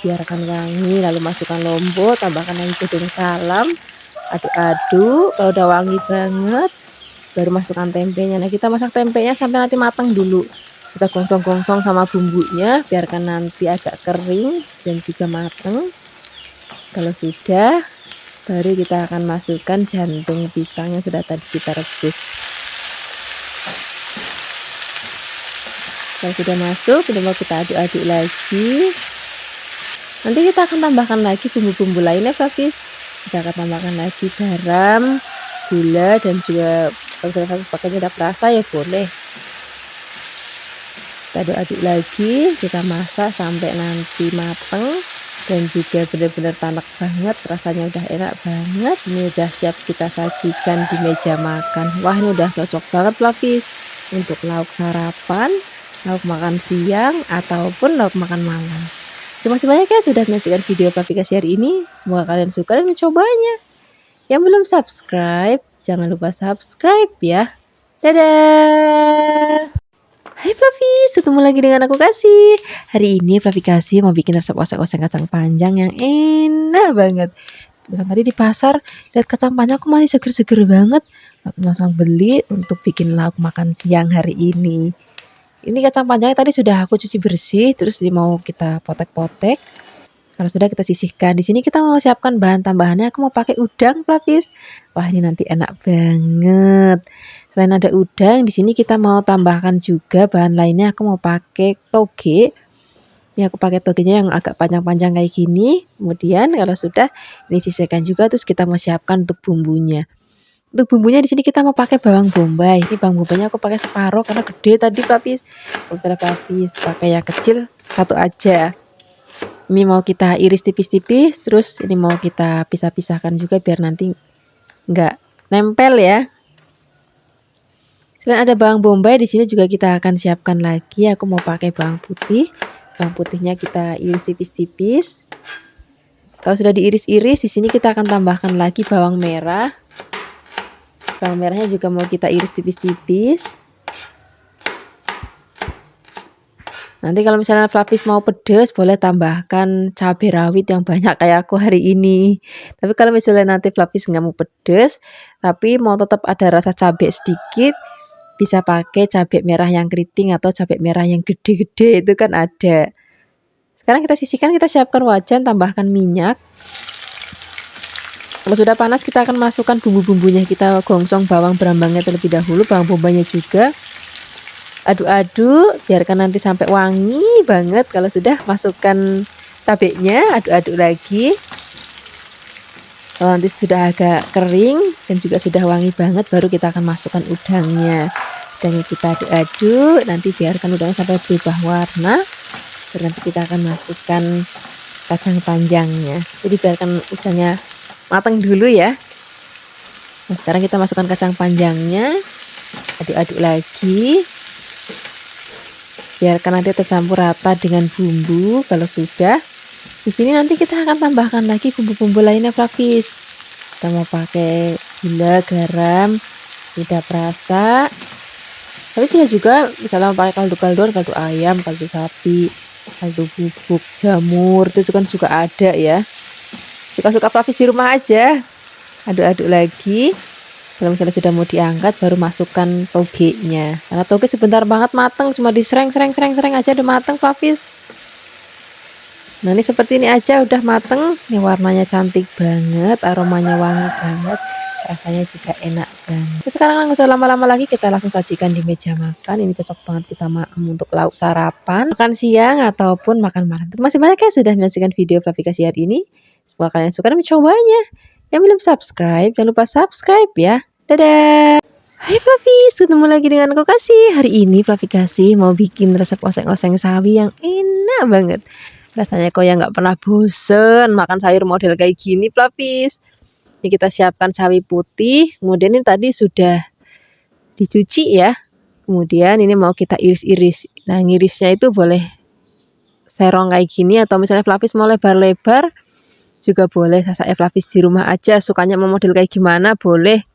biarkan wangi. Lalu masukkan lombok, tambahkan lagi godong salam, aduk-aduk. Kalau udah wangi banget, baru masukkan tempenya. Nah kita masak tempenya sampai nanti matang dulu. Kita gongsong-gongsong sama bumbunya, biarkan nanti agak kering dan juga matang. Kalau sudah, baru kita akan masukkan jantung pisang yang sudah tadi kita rebus. Kalau sudah masuk, ini mau kita aduk-aduk lagi. Nanti kita akan tambahkan lagi bumbu-bumbu lainnya, Flopis. Kita akan tambahkan lagi garam, gula, dan juga kalau misalnya pakai penyedap rasa ya boleh. Kita aduk-aduk lagi, kita masak sampai nanti mateng dan juga benar-benar tanak banget, rasanya udah enak banget. Ini udah siap kita sajikan di meja makan. Wah, ini udah cocok banget, Flopis, untuk lauk sarapan, lauk makan siang, ataupun lauk makan malam. Terima kasih banyak ya sudah menyaksikan video Fluffy Kasih hari ini. Semoga kalian suka dan mencobanya. Yang belum subscribe, jangan lupa subscribe ya. Dadah. Hai Fluffy, ketemu lagi dengan aku Kasih. Hari ini Fluffy Kasih mau bikin resep oseng-oseng kacang panjang yang enak banget. Bukan tadi di pasar lihat kacang panjang aku masih seger-seger banget. Aku langsung beli untuk bikin lauk makan siang hari ini. Ini kacang panjangnya tadi sudah aku cuci bersih, terus mau kita potek-potek. Kalau sudah kita sisihkan. Di sini kita mau siapkan bahan tambahannya. Aku mau pakai udang, Fluffy. Wah, ini nanti enak banget. Selain ada udang, di sini kita mau tambahkan juga bahan lainnya. Aku mau pakai toge. Ini aku pakai togenya yang agak panjang-panjang kayak gini. Kemudian kalau sudah, ini sisihkan juga. Terus kita mau siapkan untuk bumbunya. Untuk bumbunya di sini kita mau pakai bawang bombay. Ini bawang bombaynya aku pakai separuh karena gede tadi, Fluffy. Kalau misalnya Fluffy pakai yang kecil, satu aja. Ini mau kita iris tipis-tipis, terus ini mau kita pisah-pisahkan juga biar nanti nggak nempel ya. Selain ada bawang bombay, di sini juga kita akan siapkan lagi. Aku mau pakai bawang putih. Bawang putihnya kita iris tipis-tipis. Kalau sudah diiris-iris, di sini kita akan tambahkan lagi bawang merah. Bawang merahnya juga mau kita iris tipis-tipis. Nanti kalau misalnya Fluffy mau pedas, boleh tambahkan cabai rawit yang banyak kayak aku hari ini. Tapi kalau misalnya nanti Fluffy nggak mau pedas, tapi mau tetap ada rasa cabai sedikit, bisa pakai cabai merah yang keriting atau cabai merah yang gede-gede, itu kan ada. Sekarang kita sisihkan, kita siapkan wajan, tambahkan minyak. Kalau sudah panas, kita akan masukkan bumbu-bumbunya. Kita gongsong bawang berambangnya terlebih dahulu, bawang bombay juga. Aduk-aduk, biarkan nanti sampai wangi banget. Kalau sudah, masukkan cabenya, aduk-aduk lagi. Kalau nanti sudah agak kering dan juga sudah wangi banget, baru kita akan masukkan udangnya. Udangnya kita aduk-aduk, nanti biarkan udangnya sampai berubah warna. Dan nanti kita akan masukkan kacang panjangnya. Jadi biarkan udangnya matang dulu ya. Nah, sekarang kita masukkan kacang panjangnya, aduk-aduk lagi. Biarkan nanti tercampur rata dengan bumbu. Kalau sudah, di sini nanti kita akan tambahkan lagi bumbu-bumbu lainnya, Fluffy. Kita mau pakai gula, garam, lidah rasa. Tapi bisa juga misalnya pakai kaldu-kaldu, kaldu ayam, kaldu sapi, kaldu bubuk, jamur, itu kan juga ada ya. Suka-suka Fluffy di rumah aja. Aduk-aduk lagi. Kalau misalnya sudah mau diangkat, baru masukkan togenya. Karena toge sebentar banget mateng, cuma disereng-sereng aja udah mateng, Fluffy. Nah, ini seperti ini aja udah mateng. Ini warnanya cantik banget, aromanya wangi banget, rasanya juga enak banget. Terus sekarang nggak usah lama-lama lagi, kita langsung sajikan di meja makan. Ini cocok banget kita untuk lauk sarapan, makan siang ataupun makan malam. Terima kasih banyak ya sudah menyaksikan video Fluffy Kasih hari ini. Semoga kalian suka dan mencobanya. Yang belum subscribe, jangan lupa subscribe ya. Dadah. Hai Fluffy, ketemu lagi dengan aku Kasih. Hari ini Fluffy Kasih mau bikin resep oseng-oseng sawi yang enak banget. Rasanya kok ya nggak pernah bosen makan sayur model kayak gini, Fluffy. Ini kita siapkan sawi putih. Kemudian ini tadi sudah dicuci ya. Kemudian ini mau kita iris-iris. Nah, ngirisnya itu boleh serong kayak gini atau misalnya Fluffy mau lebar-lebar juga boleh. Saya Fluffy di rumah aja sukanya mau model kayak gimana boleh.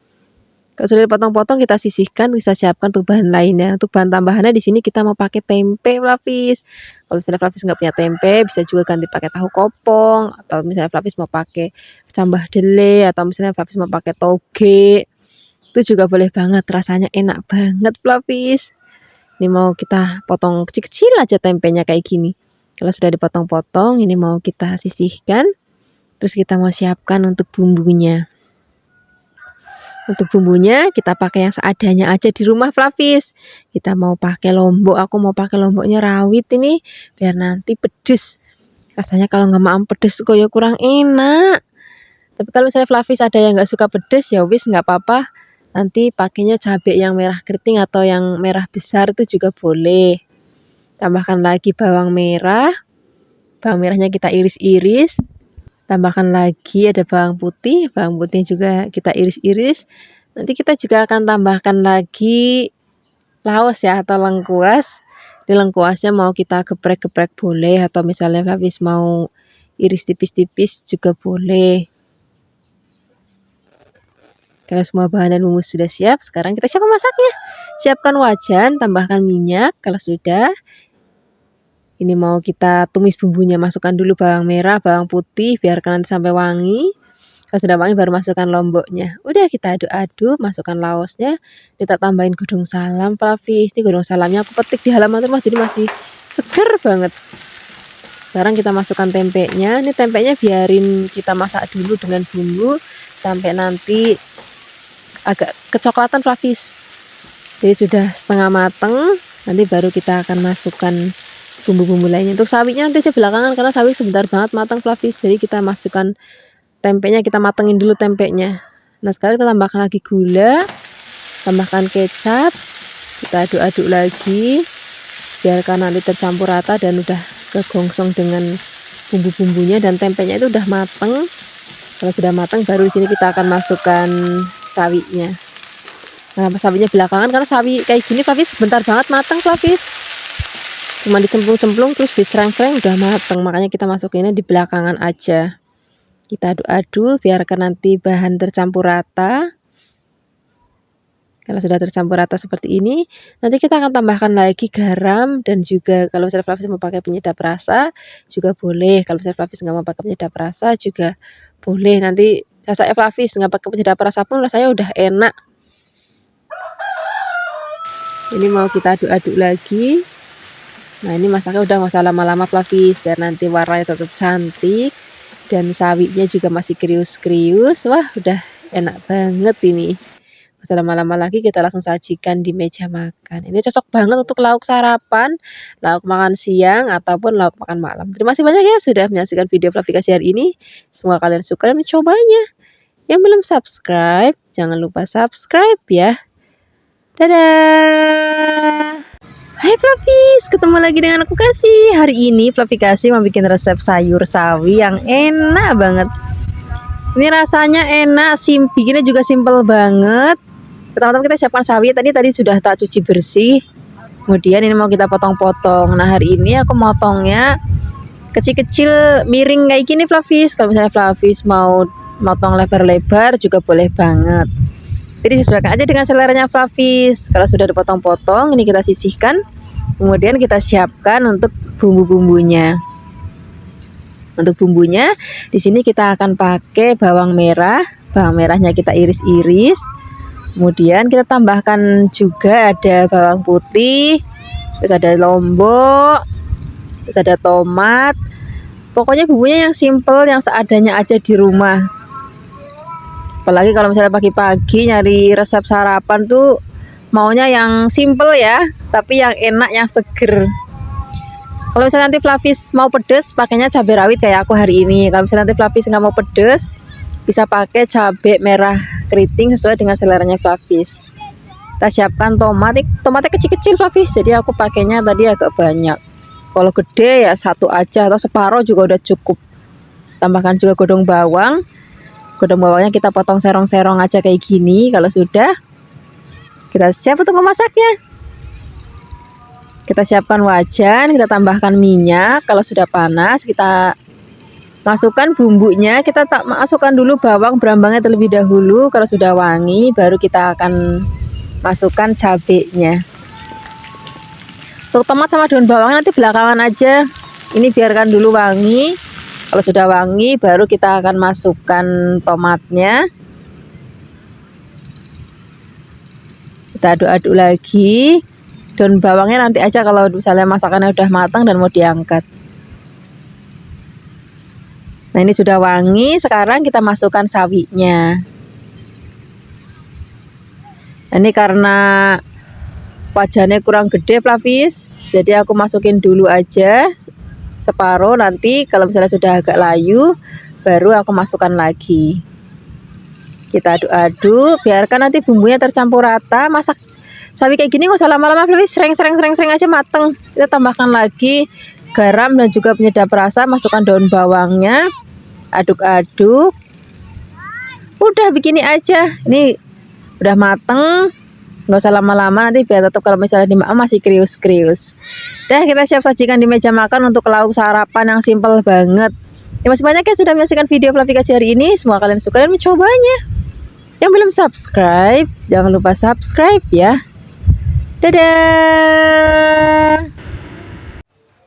Kalau sudah dipotong-potong, kita sisihkan, kita siapkan untuk bahan lainnya. Untuk bahan tambahannya di sini kita mau pakai tempe, Fluffy. Kalau misalnya Fluffy nggak punya tempe, bisa juga ganti pakai tahu kopong, atau misalnya Fluffy mau pakai cambah dele, atau misalnya Fluffy mau pakai toge, itu juga boleh banget. Rasanya enak banget, Fluffy. Ini mau kita potong kecil-kecil aja tempenya kayak gini. Kalau sudah dipotong-potong, ini mau kita sisihkan. Terus kita mau siapkan untuk bumbunya. Untuk bumbunya kita pakai yang seadanya aja di rumah, Fluffy. Kita mau pakai lombok, aku mau pakai lomboknya rawit ini biar nanti pedes. Rasanya kalau nggak mau pedes kok ya kurang enak. Tapi kalau misalnya Fluffy ada yang nggak suka pedes ya wis nggak apa-apa. Nanti pakainya cabai yang merah keriting atau yang merah besar itu juga boleh. Tambahkan lagi bawang merah. Bawang merahnya kita iris-iris. Tambahkan lagi ada bawang putih juga kita iris-iris. Nanti kita juga akan tambahkan lagi laos ya atau lengkuas. Di lengkuasnya mau kita geprek-geprek boleh atau misalnya Fluffy mau iris tipis-tipis juga boleh. Kalau semua bahan dan bumbu sudah siap, sekarang kita siap memasaknya. Siapkan wajan, tambahkan minyak. Kalau sudah, ini mau kita tumis bumbunya. Masukkan dulu bawang merah, bawang putih, biarkan nanti sampai wangi. Kalau sudah wangi baru masukkan lomboknya. Udah kita aduk-aduk, masukkan laosnya. Kita tambahin godong salam, Fluffy. Ini godong salamnya aku petik di halaman rumah, jadi masih seger banget. Sekarang kita masukkan tempenya. Ini tempenya biarin kita masak dulu dengan bumbu sampai nanti agak kecoklatan, Fluffy. Jadi sudah setengah mateng, nanti baru kita akan masukkan bumbu-bumbu lainnya. Untuk sawinya nanti aja belakangan karena sawi sebentar banget matang, Fluffy. Jadi kita masukkan tempenya, kita matengin dulu tempenya. Nah sekarang kita tambahkan lagi gula, tambahkan kecap, kita aduk-aduk lagi, biarkan nanti tercampur rata dan udah kegongsong dengan bumbu-bumbunya dan tempenya itu udah mateng. Kalau sudah mateng baru di sini kita akan masukkan sawinya. Nah sawinya belakangan karena sawi kayak gini Fluffy sebentar banget mateng, Fluffy. Cuma dicemplung-cemplung terus diserang-serang udah mateng, makanya kita masukinnya di belakangan aja. Kita aduk-aduk biarkan nanti bahan tercampur rata. Kalau sudah tercampur rata seperti ini, nanti kita akan tambahkan lagi garam dan juga kalau misalnya Fluffy mau pakai penyedap rasa juga boleh. Kalau misalnya Fluffy nggak mau pakai penyedap rasa juga boleh. Nanti rasanya Fluffy nggak pakai penyedap rasa pun rasanya udah enak. Ini mau kita aduk-aduk lagi. Nah ini masaknya udah nggak usah lama-lama, Fluffy, biar nanti warnanya tetap cantik. Dan sawinya juga masih krius-krius. Wah udah enak banget ini. Setelah lama-lama lagi kita langsung sajikan di meja makan. Ini cocok banget untuk lauk sarapan, lauk makan siang, ataupun lauk makan malam. Terima kasih banyak ya sudah menyaksikan video Fluffy hari ini. Semoga kalian suka dan mencobanya. Yang belum subscribe, jangan lupa subscribe ya. Dadah. Hai Fluffy, ketemu lagi dengan aku Kasih. Hari ini Fluffy mau bikin resep sayur sawi yang enak banget. Ini rasanya enak, bikinnya juga simple banget. Pertama-tama kita siapkan sawi, tadi sudah tak cuci bersih. Kemudian ini mau kita potong-potong. Nah hari ini aku motongnya kecil-kecil miring kayak gini, Fluffy. Kalau misalnya Fluffy mau motong lebar-lebar juga boleh banget. Jadi sesuaikan aja dengan seleranya Fluffy. Kalau sudah dipotong-potong, ini kita sisihkan. Kemudian kita siapkan untuk bumbu-bumbunya. Untuk bumbunya, di sini kita akan pakai bawang merah. Bawang merahnya kita iris-iris. Kemudian kita tambahkan juga ada bawang putih, terus ada lombok, terus ada tomat. Pokoknya bumbunya yang simple, yang seadanya aja di rumah. Apalagi kalau misalnya pagi-pagi nyari resep sarapan tuh maunya yang simple ya, tapi yang enak, yang seger. Kalau misalnya nanti Fluffy mau pedes, pakainya cabai rawit kayak aku hari ini. Kalau misalnya nanti Fluffy nggak mau pedes, bisa pakai cabai merah keriting sesuai dengan seleranya Fluffy. Kita siapkan tomatnya kecil-kecil Fluffy, jadi aku pakainya tadi agak banyak. Kalau gede ya satu aja atau separuh juga udah cukup. Tambahkan juga godong bawang. Godong bawangnya kita potong serong-serong aja kayak gini. Kalau sudah, kita siap untuk memasaknya. Kita siapkan wajan, kita tambahkan minyak. Kalau sudah panas, kita masukkan bumbunya. Kita masukkan dulu bawang berambangnya terlebih dahulu. Kalau sudah wangi, baru kita akan masukkan cabenya. Untuk tomat sama daun bawangnya nanti belakangan aja. Ini biarkan dulu wangi. Kalau sudah wangi, baru kita akan masukkan tomatnya. Kita aduk-aduk lagi. Daun bawangnya nanti aja kalau misalnya masakannya udah matang dan mau diangkat. Nah ini sudah wangi, sekarang kita masukkan sawinya. Nah, ini karena wajannya kurang gede Fluffy, jadi aku masukin dulu aja separuh, nanti kalau misalnya sudah agak layu baru aku masukkan lagi. Kita aduk-aduk, biarkan nanti bumbunya tercampur rata. Masak sawi kayak gini nggak usah lama-lama Fluffy, sering aja mateng. Kita tambahkan lagi garam dan juga penyedap rasa, masukkan daun bawangnya, aduk-aduk. Udah begini aja, ini udah mateng. Nggak usah lama-lama, nanti biar tetap kalau misalnya dimakan masih krius-krius. Dah kita siap sajikan di meja makan untuk lauk sarapan yang simple banget. Terima kasih banyak ya sudah menyaksikan video Fluffy hari ini. Semoga kalian suka dan mencobanya. Yang belum subscribe, jangan lupa subscribe ya. Dadah.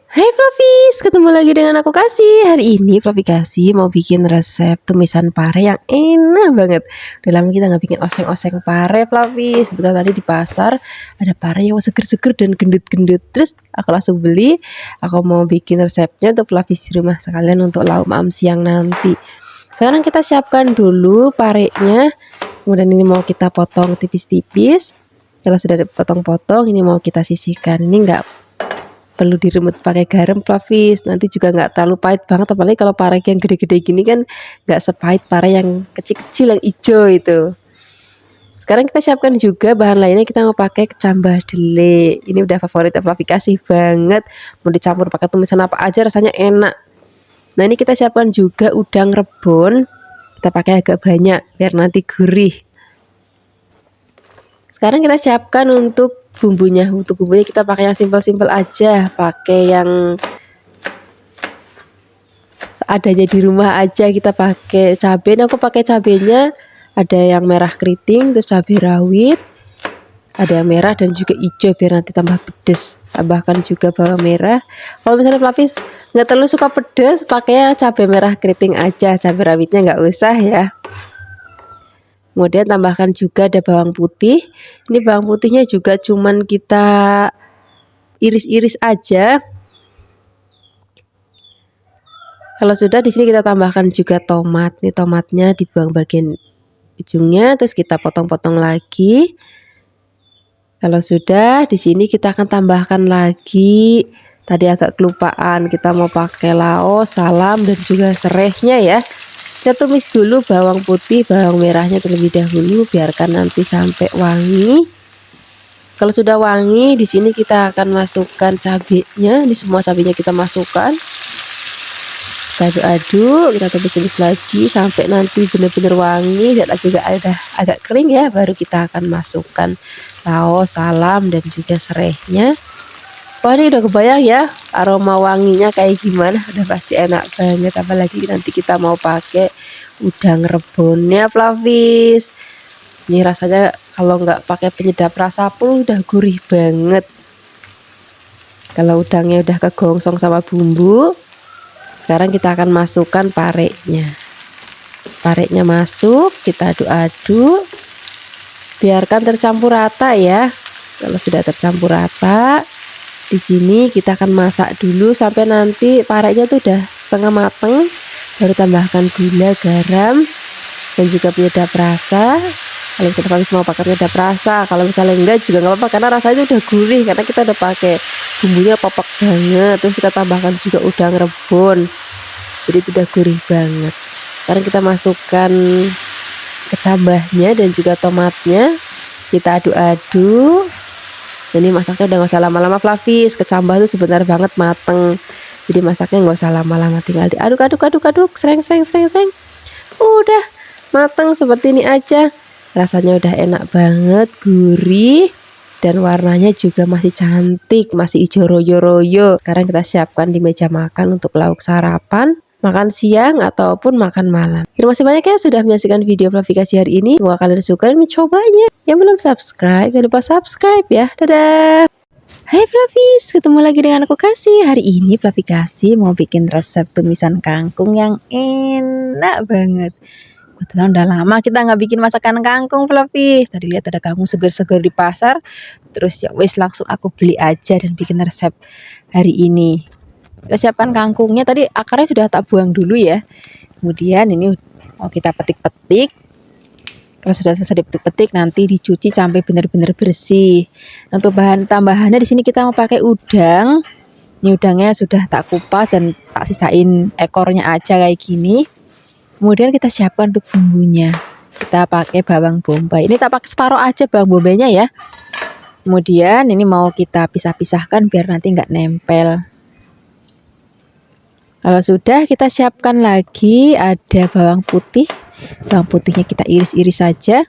Hai Flavis, ketemu lagi dengan aku Kasih. Hari ini Flavi Kasih mau bikin resep tumisan pare yang enak banget. Udah lama kita nggak bikin oseng-oseng pare Flavis. Betul, tadi di pasar ada pare yang seger-seger dan gendut-gendut. Terus aku langsung beli. Aku mau bikin resepnya untuk Flavis di rumah sekalian untuk lauk malam siang nanti. Sekarang kita siapkan dulu parenya. Kemudian ini mau kita potong tipis-tipis. Kalau sudah dipotong-potong, ini mau kita sisihkan. Ini enggak perlu diremut pakai garam Flavis, nanti juga nggak terlalu pahit banget, apalagi kalau pare yang gede-gede gini kan nggak sepahit pare yang kecil-kecil yang hijau itu. Sekarang kita siapkan juga bahan lainnya. Kita mau pakai kecambah dele, ini udah favorit Flavi Kasih banget, mau dicampur pakai tumisan apa aja rasanya enak. Nah ini kita siapkan juga udang rebon, kita pakai agak banyak biar nanti gurih. Sekarang kita siapkan untuk bumbunya. Untuk bumbunya kita pakai yang simpel-simpel aja, pakai yang adanya di rumah aja. Kita pakai cabai. Nah, aku pakai cabenya ada yang merah keriting, terus cabai rawit, ada yang merah dan juga hijau biar nanti tambah pedes. Tambahkan juga bawang merah. Kalau misalnya Flavis nggak terlalu suka pedes, pakai cabai merah keriting aja, cabai rawitnya nggak usah ya. Kemudian tambahkan juga ada bawang putih. Ini bawang putihnya juga cuman kita iris-iris aja. Kalau sudah, di sini kita tambahkan juga tomat. Ini tomatnya dibuang bagian ujungnya, terus kita potong-potong lagi. Kalau sudah, di sini kita akan tambahkan lagi. Tadi agak kelupaan, kita mau pakai laos, salam dan juga serehnya ya. Kita tumis dulu bawang putih, bawang merahnya terlebih dahulu, biarkan nanti sampai wangi. Kalau sudah wangi, di sini kita akan masukkan cabenya. Ini semua cabenya kita masukkan. Kita aduk-aduk, kita tumis-tumis lagi sampai nanti benar-benar wangi dan juga ada agak kering ya. Baru kita akan masukkan laos, salam dan juga serehnya. Wah, ini udah kebayang ya aroma wanginya kayak gimana, udah pasti enak banget. Apalagi nanti kita mau pakai udang rebonnya Flavis. Ini rasanya kalau nggak pakai penyedap rasa pun udah gurih banget. Kalau udangnya udah kegongsong sama bumbu, sekarang kita akan masukkan parenya. Parenya masuk, kita aduk-aduk, biarkan tercampur rata ya. Kalau sudah tercampur rata, di sini kita akan masak dulu sampai nanti parenya tuh udah setengah mateng, baru tambahkan gula, garam dan juga penyedap rasa. Kalau misalnya Flavis mau pakai penyedap rasa, kalau misalnya enggak juga nggak apa-apa karena rasanya udah gurih karena kita udah pakai bumbunya popok banget. Terus kita tambahkan juga udang rebon, jadi itu udah gurih banget. Sekarang kita masukkan kecambahnya dan juga tomatnya, kita aduk-aduk. Jadi masaknya udah nggak usah lama-lama Flavis, kecambah tuh sebentar banget mateng. Jadi masaknya nggak usah lama-lama, tinggal diaduk-aduk, sereng. Udah mateng seperti ini aja. Rasanya udah enak banget, gurih dan warnanya juga masih cantik, masih hijau royo-royo. Sekarang kita siapkan di meja makan untuk lauk sarapan, makan siang ataupun makan malam. Terima kasih banyak ya sudah menyaksikan video Flavi Kasih hari ini. Semoga kalian suka dan mencobanya. Yang belum subscribe, jangan lupa subscribe ya. Dadah. Hai Flavis, ketemu lagi dengan aku Kasih. Hari ini Flavi Kasih mau bikin resep tumisan kangkung yang enak banget. Kebetulan udah lama kita nggak bikin masakan kangkung Flavis. Tadi lihat ada kangkung seger-seger di pasar, terus ya wes langsung aku beli aja dan bikin resep hari ini. Kita siapkan kangkungnya, tadi akarnya sudah tak buang dulu ya. Kemudian ini mau kita petik-petik. Kalau sudah selesai dipetik-petik, nanti dicuci sampai benar-benar bersih. Untuk bahan tambahannya di sini kita mau pakai udang. Ini udangnya sudah tak kupas dan tak sisain ekornya aja kayak gini. Kemudian kita siapkan untuk bumbunya. Kita pakai bawang bombay. Ini tak pakai separuh aja bawang bombaynya ya. Kemudian ini mau kita pisah-pisahkan biar nanti nggak nempel. Kalau sudah, kita siapkan lagi ada bawang putih. Bawang putihnya kita iris-iris saja.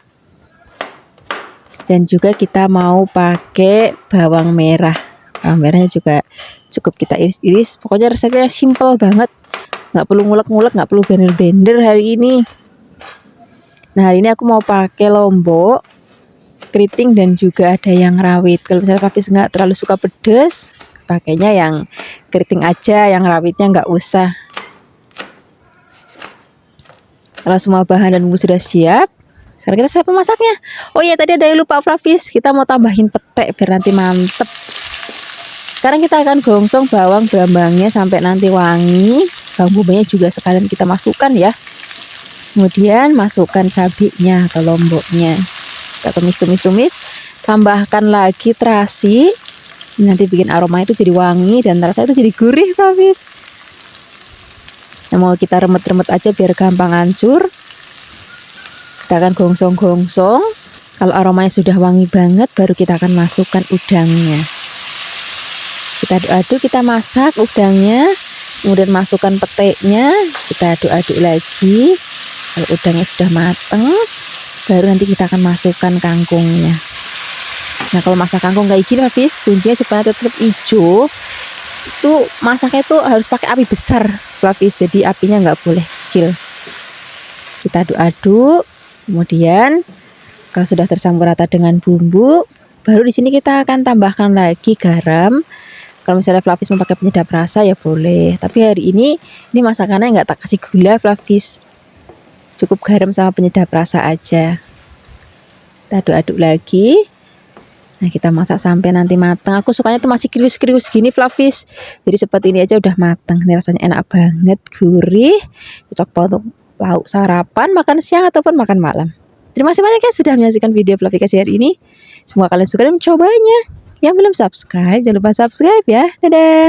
Dan juga kita mau pakai bawang merah. Bawang merahnya juga cukup kita iris-iris. Pokoknya resepnya simple banget. Nggak perlu ngulek-ngulek, nggak perlu blender-blender hari ini. Nah, hari ini aku mau pakai lombok, keriting, dan juga ada yang rawit. Kalau misalnya Fafis nggak terlalu suka pedas, pakainya yang keriting aja, yang rawitnya nggak usah. Kalau semua bahan dan bumbu sudah siap, sekarang kita siap memasaknya. Oh iya, tadi ada yang lupa Fafis, kita mau tambahin petek biar nanti mantep. Sekarang kita akan gongsong bawang brambangnya sampai nanti wangi. Bawang bombay juga sekalian kita masukkan ya. Kemudian masukkan cabenya atau lomboknya. Kita tumis-tumis, tambahkan lagi terasi. Nanti bikin aroma itu jadi wangi dan rasa itu jadi gurih, Fafis. Nah, mau kita remet-remet aja biar gampang hancur. Kita akan gongsong-gongsong. Kalau aromanya sudah wangi banget, baru kita akan masukkan udangnya. Kita aduk-aduk, kita masak udangnya. Kemudian masukkan peteknya, kita aduk-aduk lagi. Kalau udangnya sudah mateng, baru nanti kita akan masukkan kangkungnya. Nah, kalau masak kangkung kayak gini Fafis, kuncinya supaya tetap hijau, itu masaknya tuh harus pakai api besar Fafis, jadi apinya nggak boleh kecil. Kita aduk-aduk, kemudian kalau sudah tercampur rata dengan bumbu, baru di sini kita akan tambahkan lagi garam. Kalau misalnya Fafis mau pakai penyedap rasa ya boleh, tapi hari ini masakannya nggak tak kasih gula Fafis, cukup garam sama penyedap rasa aja. Kita aduk-aduk lagi. Nah, kita masak sampai nanti matang. Aku sukanya tuh masih krius-krius gini Fafis, jadi seperti ini aja udah matang. Ini rasanya enak banget, gurih, cocok banget untuk lauk sarapan, makan siang ataupun makan malam. Terima kasih banyak ya sudah menyaksikan video Flavikasi hari ini. Semoga kalian suka dan mencobanya. Yang belum subscribe, jangan lupa subscribe ya. Dadah.